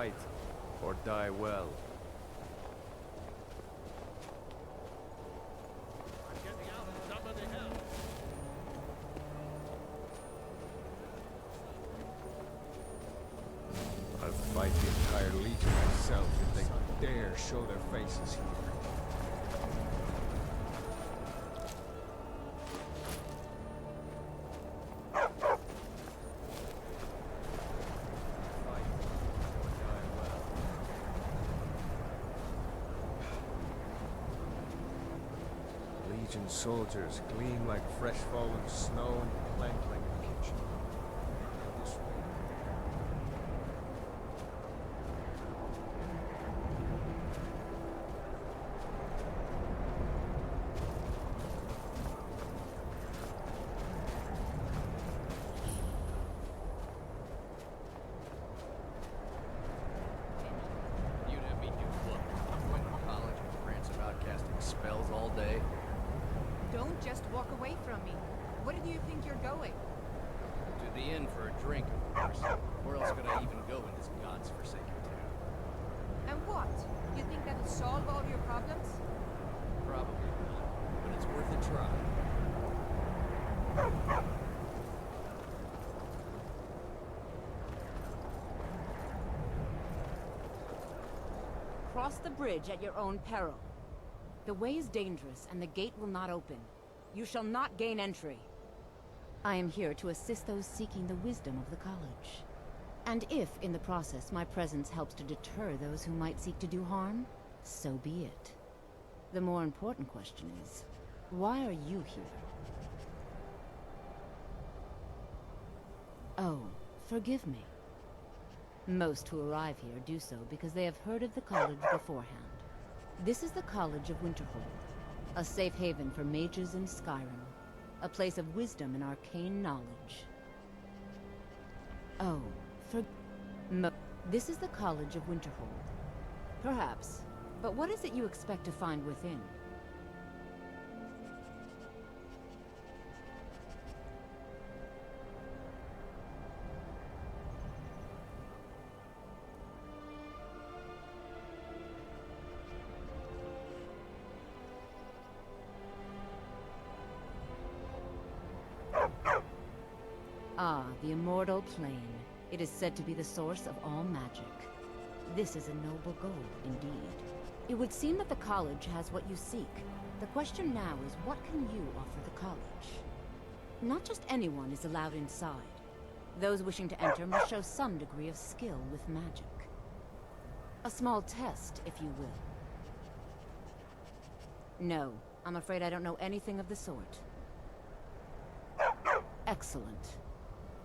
fight or die well. I'm getting out of somebody hell. I'll fight the entire Legion myself if they dare show their faces here. Legion soldiers gleam like fresh fallen snow and plank like a kitchen. This way. You'd have me do what? Going to college and rants about casting spells all day? Don't just walk away from me. Where do you think you're going? To the inn for a drink, of course. Where else could I even go in this god's forsaken town? And what? You think that'll solve all your problems? Probably not, but it's worth a try. Cross the bridge at your own peril. The way is dangerous, and the gate will not open. You shall not gain entry. I am here to assist those seeking the wisdom of the college. And if, in the process, my presence helps to deter those who might seek to do harm, so be it. The more important question is, why are you here? Oh, forgive me. Most who arrive here do so because they have heard of the college beforehand. This is the College of Winterhold, a safe haven for mages in Skyrim, a place of wisdom and arcane knowledge. Oh, this is the College of Winterhold. Perhaps, but what is it you expect to find within? Ah, the immortal plane. It is said to be the source of all magic. This is a noble goal, indeed. It would seem that the college has what you seek. The question now is, what can you offer the college? Not just anyone is allowed inside. Those wishing to enter must show some degree of skill with magic. A small test, if you will. No, I'm afraid I don't know anything of the sort. Excellent.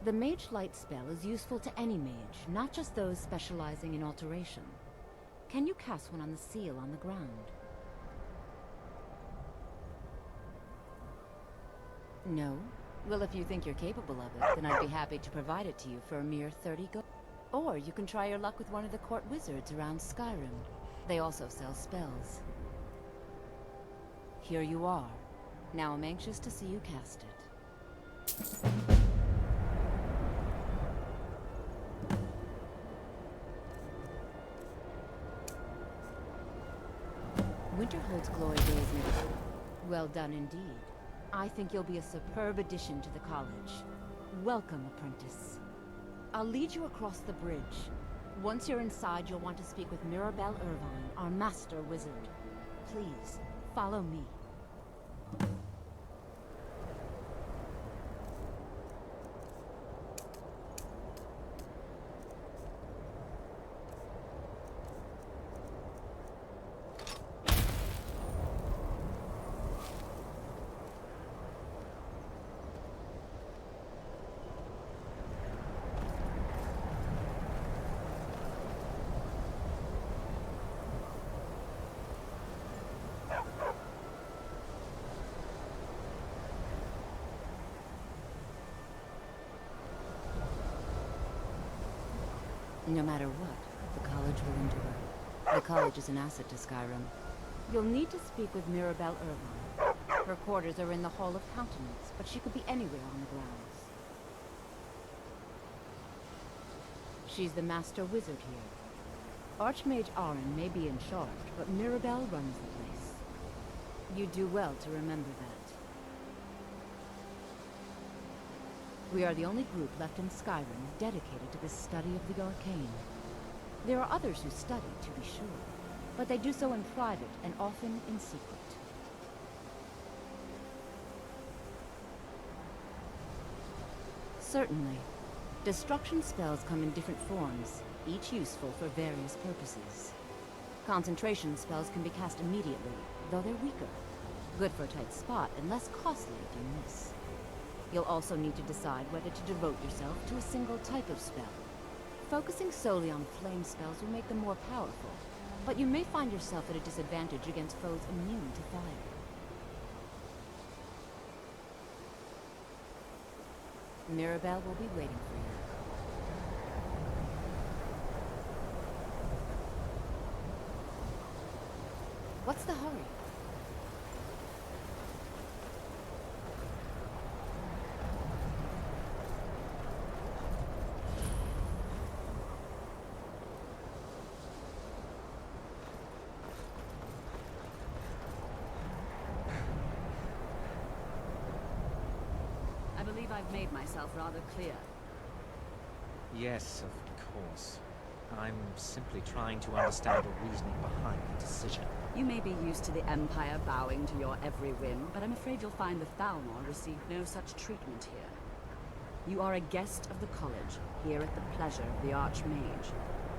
The Mage Light spell is useful to any mage, not just those specializing in alteration. Can you cast one on the seal on the ground? No? Well, if you think you're capable of it, then I'd be happy to provide it to you for a mere 30 gold. Or you can try your luck with one of the court wizards around Skyrim. They also sell spells. Here you are. Now I'm anxious to see you cast it. Winterhold's glory days near. Well done indeed. I think you'll be a superb addition to the college. Welcome, apprentice. I'll lead you across the bridge. Once you're inside, you'll want to speak with Mirabelle Irvine, our master wizard. Please, follow me. No matter what, the college will endure. The college is an asset to Skyrim. You'll need to speak with Mirabelle Irvine. Her quarters are in the Hall of Countenance, but she could be anywhere on the grounds. She's the master wizard here. Archmage Aaron may be in charge, but Mirabelle runs the place. You do well to remember that. We are the only group left in Skyrim dedicated to the study of the arcane. There are others who study, to be sure, but they do so in private and often in secret. Certainly. Destruction spells come in different forms, each useful for various purposes. Concentration spells can be cast immediately, though they're weaker. Good for a tight spot and less costly if you miss. You'll also need to decide whether to devote yourself to a single type of spell. Focusing solely on flame spells will make them more powerful, but you may find yourself at a disadvantage against foes immune to fire. Mirabelle will be waiting for you. What's the hurry? I believe I've made myself rather clear. Yes, of course. I'm simply trying to understand the reasoning behind the decision. You may be used to the Empire bowing to your every whim, but I'm afraid you'll find the Thalmor received no such treatment here. You are a guest of the college, here at the pleasure of the Archmage.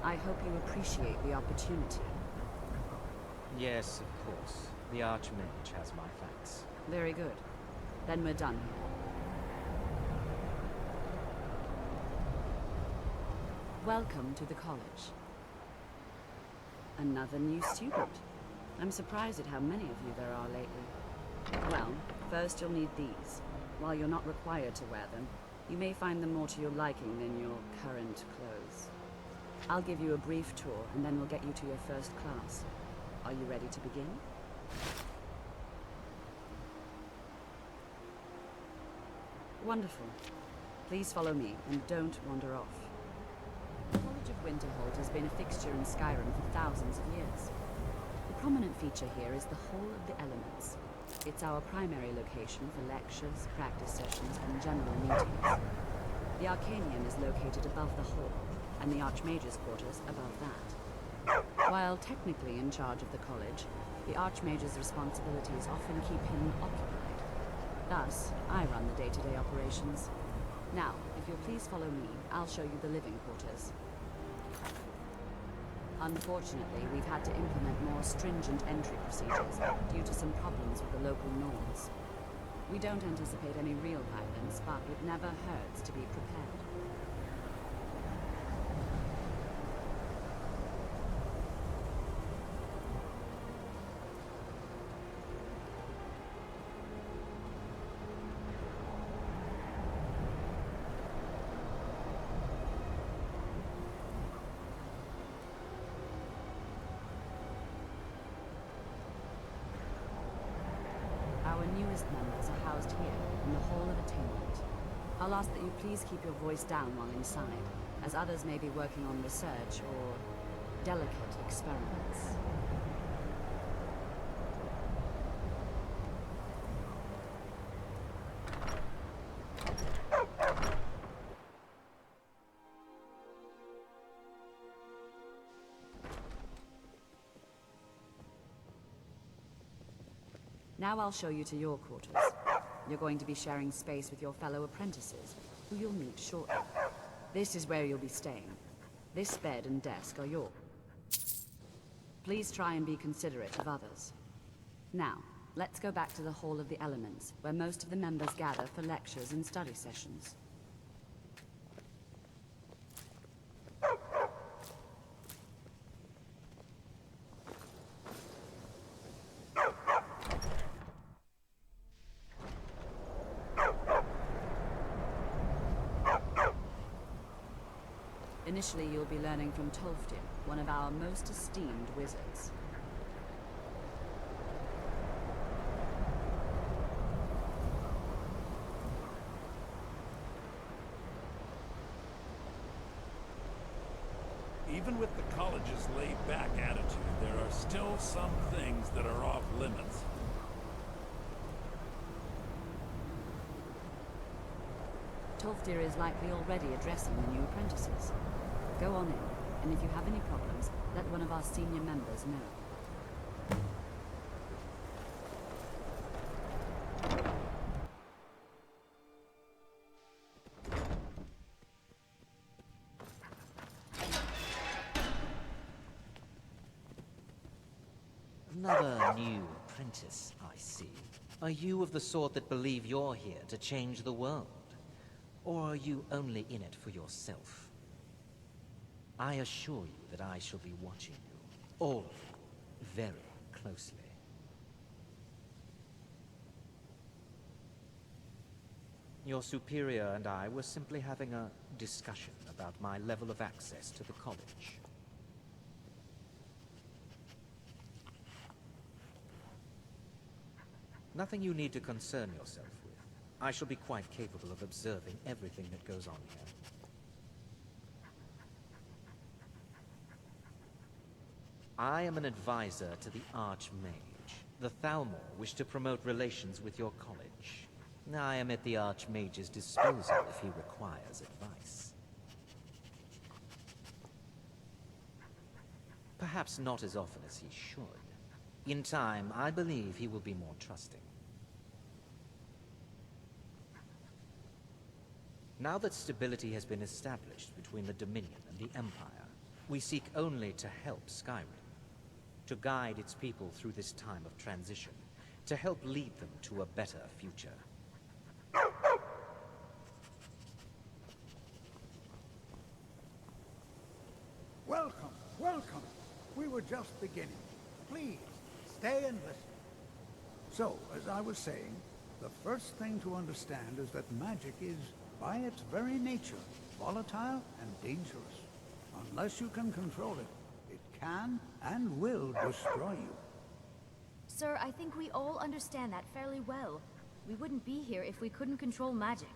I hope you appreciate the opportunity. Yes, of course. The Archmage has my thanks. Very good. Then we're done here. Welcome to the college. Another new student. I'm surprised at how many of you there are lately. Well, first you'll need these. While you're not required to wear them, you may find them more to your liking than your current clothes. I'll give you a brief tour, and then we'll get you to your first class. Are you ready to begin? Wonderful. Please follow me, and don't wander off. The College of Winterhold has been a fixture in Skyrim for thousands of years. The prominent feature here is the Hall of the Elements. It's our primary location for lectures, practice sessions, and general meetings. The Arcanium is located above the hall, and the Archmage's quarters above that. While technically in charge of the college, the Archmage's responsibilities often keep him occupied. Thus, I run the day-to-day operations. Now, if you'll please follow me, I'll show you the living quarters. Unfortunately, we've had to implement more stringent entry procedures due to some problems with the local norms. We don't anticipate any real violence, but it never hurts to be prepared. Our newest members are housed here, in the Hall of Attainment. I'll ask that you please keep your voice down while inside, as others may be working on research or delicate experiments. Now I'll show you to your quarters. You're going to be sharing space with your fellow apprentices, who you'll meet shortly. This is where you'll be staying. This bed and desk are yours. Please try and be considerate of others. Now, let's go back to the Hall of the Elements, where most of the members gather for lectures and study sessions. Initially, you'll be learning from Tolfdir, one of our most esteemed wizards. Even with the college's laid-back attitude, there are still some things that are off limits. Tolfdir is likely already addressing the new apprentices. Go on in, and if you have any problems, let one of our senior members know. Another new apprentice, I see. Are you of the sort that believe you're here to change the world? Or are you only in it for yourself? I assure you that I shall be watching you, all of you, very closely. Your superior and I were simply having a discussion about my level of access to the college. Nothing you need to concern yourself with. I shall be quite capable of observing everything that goes on here. I am an advisor to the Archmage. The Thalmor wish to promote relations with your college. I am at the Archmage's disposal if he requires advice. Perhaps not as often as he should. In time, I believe he will be more trusting. Now that stability has been established between the Dominion and the Empire, we seek only to help Skyrim, to guide its people through this time of transition, to help lead them to a better future. Welcome, welcome. We were just beginning. Please, stay and listen. So, as I was saying, the first thing to understand is that magic is, by its very nature, volatile and dangerous. Unless you can control it, it can and will destroy you. Sir, I think we all understand that fairly well. We wouldn't be here if we couldn't control magic.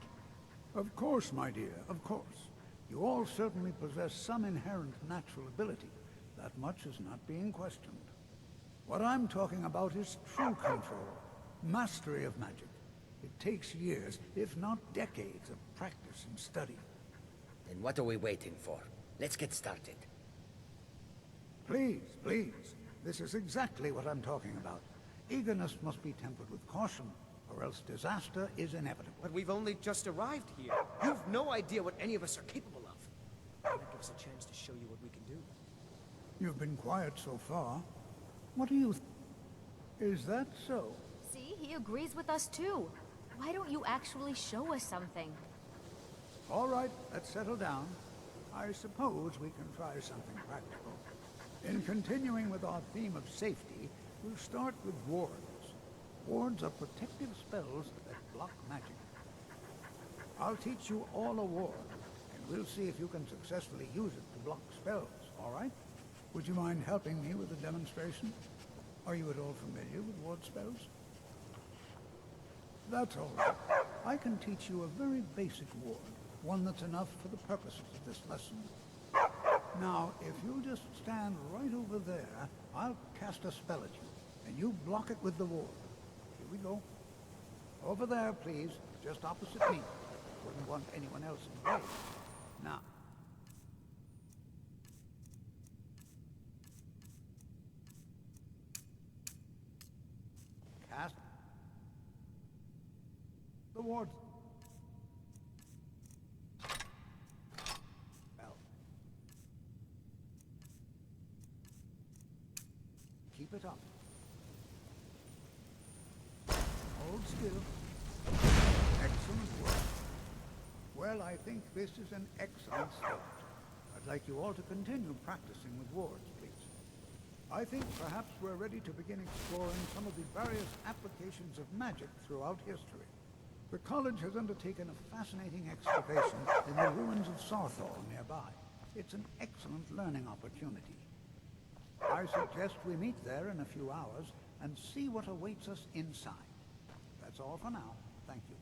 Of course, my dear, of course. You all certainly possess some inherent natural ability. That much is not being questioned. What I'm talking about is true control, mastery of magic. It takes years, if not decades, of practice and study. Then what are we waiting for? Let's get started. Please, please. This is exactly what I'm talking about. Eagerness must be tempered with caution, or else disaster is inevitable. But we've only just arrived here. You've no idea what any of us are capable of. Why not give us a chance to show you what we can do? You've been quiet so far. What do you Is that so? See, he agrees with us too. Why don't you actually show us something? All right, let's settle down. I suppose we can try something practical. In continuing with our theme of safety, we'll start with wards. Wards are protective spells that block magic. I'll teach you all a ward, and we'll see if you can successfully use it to block spells, all right? Would you mind helping me with the demonstration? Are you at all familiar with ward spells? That's all right. I can teach you a very basic ward, one that's enough for the purposes of this lesson. Now, if you just stand right over there, I'll cast a spell at you, and you block it with the ward. Here we go. Over there, please, just opposite me. Wouldn't want anyone else in the way. Now. Cast the ward. Spell. Keep it up. Hold still. Excellent work. Well, I think this is an excellent start. I'd like you all to continue practicing with wards, please. I think perhaps we're ready to begin exploring some of the various applications of magic throughout history. The college has undertaken a fascinating excavation in the ruins of Sarthal nearby. It's an excellent learning opportunity. I suggest we meet there in a few hours and see what awaits us inside. That's all for now. Thank you.